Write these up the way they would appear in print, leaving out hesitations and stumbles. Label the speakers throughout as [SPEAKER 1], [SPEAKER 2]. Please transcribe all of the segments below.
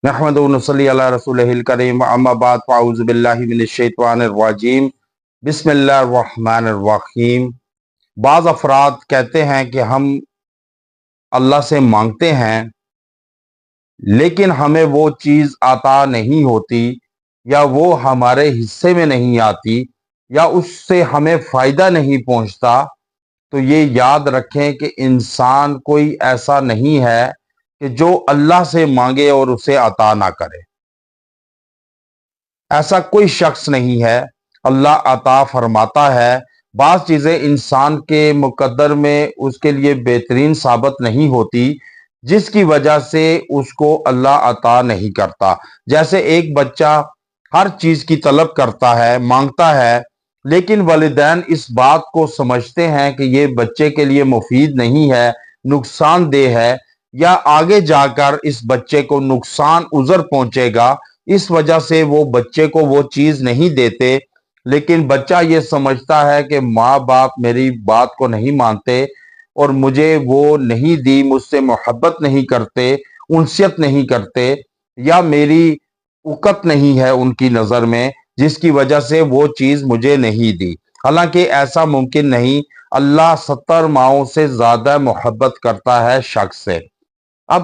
[SPEAKER 1] نحمد و نصلی علی رسولہ الکریم اما بعد فاعوذ باللہ من الشیطان الرجیم بسم اللہ الرحمن الرحیم۔ بعض افراد کہتے ہیں کہ ہم اللہ سے مانگتے ہیں لیکن ہمیں وہ چیز عطا نہیں ہوتی یا وہ ہمارے حصے میں نہیں آتی یا اس سے ہمیں فائدہ نہیں پہنچتا، تو یہ یاد رکھیں کہ انسان کوئی ایسا نہیں ہے کہ جو اللہ سے مانگے اور اسے عطا نہ کرے۔ ایسا کوئی شخص نہیں ہے، اللہ عطا فرماتا ہے۔ بعض چیزیں انسان کے مقدر میں اس کے لیے بہترین ثابت نہیں ہوتی جس کی وجہ سے اس کو اللہ عطا نہیں کرتا۔ جیسے ایک بچہ ہر چیز کی طلب کرتا ہے، مانگتا ہے، لیکن والدین اس بات کو سمجھتے ہیں کہ یہ بچے کے لیے مفید نہیں ہے، نقصان دہ ہے، یا آگے جا کر اس بچے کو نقصان عذر پہنچے گا، اس وجہ سے وہ بچے کو وہ چیز نہیں دیتے۔ لیکن بچہ یہ سمجھتا ہے کہ ماں باپ میری بات کو نہیں مانتے اور مجھے وہ نہیں دی، مجھ سے محبت نہیں کرتے، انسیت نہیں کرتے، یا میری اوقت نہیں ہے ان کی نظر میں، جس کی وجہ سے وہ چیز مجھے نہیں دی۔ حالانکہ ایسا ممکن نہیں، اللہ 70 ماؤں سے زیادہ محبت کرتا ہے شخص سے۔ اب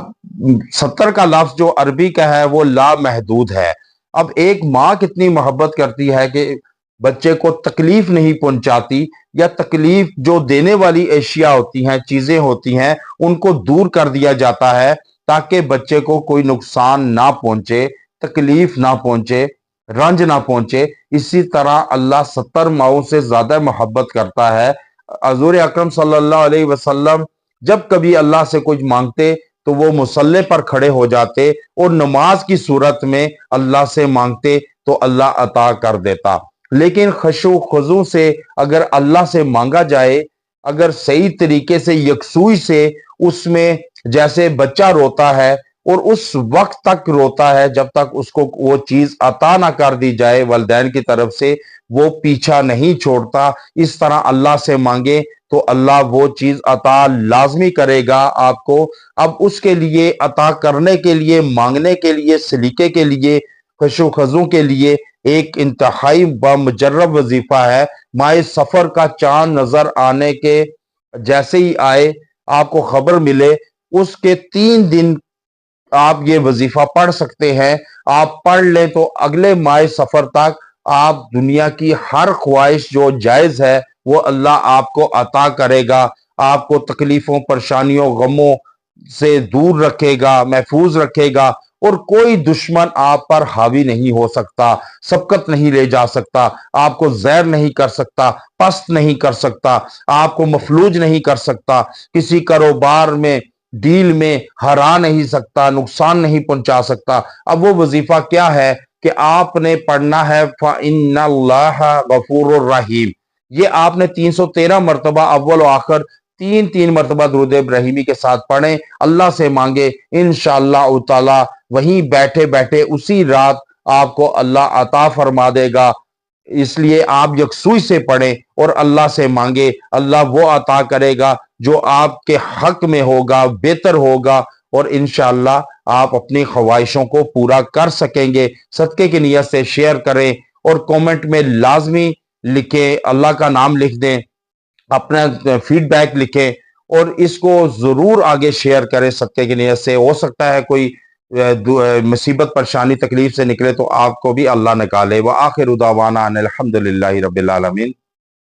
[SPEAKER 1] 70 کا لفظ جو عربی کا ہے وہ لامحدود ہے۔ اب ایک ماں کتنی محبت کرتی ہے کہ بچے کو تکلیف نہیں پہنچاتی، یا تکلیف جو دینے والی اشیاء ہوتی ہیں، چیزیں ہوتی ہیں، ان کو دور کر دیا جاتا ہے تاکہ بچے کو کوئی نقصان نہ پہنچے، تکلیف نہ پہنچے، رنج نہ پہنچے۔ اسی طرح اللہ 70 ماؤں سے زیادہ محبت کرتا ہے۔ حضور اکرم صلی اللہ علیہ وسلم جب کبھی اللہ سے کچھ مانگتے تو وہ مصلی پر کھڑے ہو جاتے اور نماز کی صورت میں اللہ سے مانگتے تو اللہ عطا کر دیتا۔ لیکن خشوع و خضوع سے اگر اللہ سے مانگا جائے، اگر صحیح طریقے سے یکسوئی سے، اس میں جیسے بچہ روتا ہے اور اس وقت تک روتا ہے جب تک اس کو وہ چیز عطا نہ کر دی جائے والدین کی طرف سے، وہ پیچھا نہیں چھوڑتا، اس طرح اللہ سے مانگے تو اللہ وہ چیز عطا لازمی کرے گا آپ کو۔ اب اس کے لیے عطا کرنے کے لیے، مانگنے کے لیے، سلیقے کے لیے، خشوع و خضوع کے لیے ایک انتہائی بامجرب وظیفہ ہے۔ مائے سفر کا چاند نظر آنے کے جیسے ہی آئے، آپ کو خبر ملے، اس کے 3 دن آپ یہ وظیفہ پڑھ سکتے ہیں۔ آپ پڑھ لیں تو اگلے مائے سفر تک آپ دنیا کی ہر خواہش جو جائز ہے وہ اللہ آپ کو عطا کرے گا، آپ کو تکلیفوں، پریشانیوں، غموں سے دور رکھے گا، محفوظ رکھے گا، اور کوئی دشمن آپ پر حاوی نہیں ہو سکتا، سبقت نہیں لے جا سکتا، آپ کو زیر نہیں کر سکتا، پست نہیں کر سکتا، آپ کو مفلوج نہیں کر سکتا، کسی کاروبار میں، ڈیل میں ہرا نہیں سکتا، نقصان نہیں پہنچا سکتا۔ اب وہ وظیفہ کیا ہے کہ آپ نے پڑھنا ہے فَإِنَّ اللَّهَ غَفُورٌ الرَّحِيمٌ۔ یہ آپ نے 313 مرتبہ اول و آخر 3 مرتبہ درود ابراہیمی کے ساتھ پڑھیں، اللہ سے مانگے، انشاءاللہ تعالی وہیں بیٹھے بیٹھے اسی رات آپ کو اللہ عطا فرما دے گا۔ اس لیے آپ یکسوئی سے پڑھیں اور اللہ سے مانگے، اللہ وہ عطا کرے گا جو آپ کے حق میں ہوگا، بہتر ہوگا، اور انشاءاللہ آپ اپنی خواہشوں کو پورا کر سکیں گے۔ صدقے کی نیت سے شیئر کریں اور کومنٹ میں لازمی لکھیں، اللہ کا نام لکھ دیں، اپنا فیڈ بیک لکھیں اور اس کو ضرور آگے شیئر کریں صدقے کی نیت سے۔ ہو سکتا ہے کوئی مصیبت، پریشانی، تکلیف سے نکلے تو آپ کو بھی اللہ نکالے۔ وآخر دعوانا ان الحمد للہ رب العالمین۔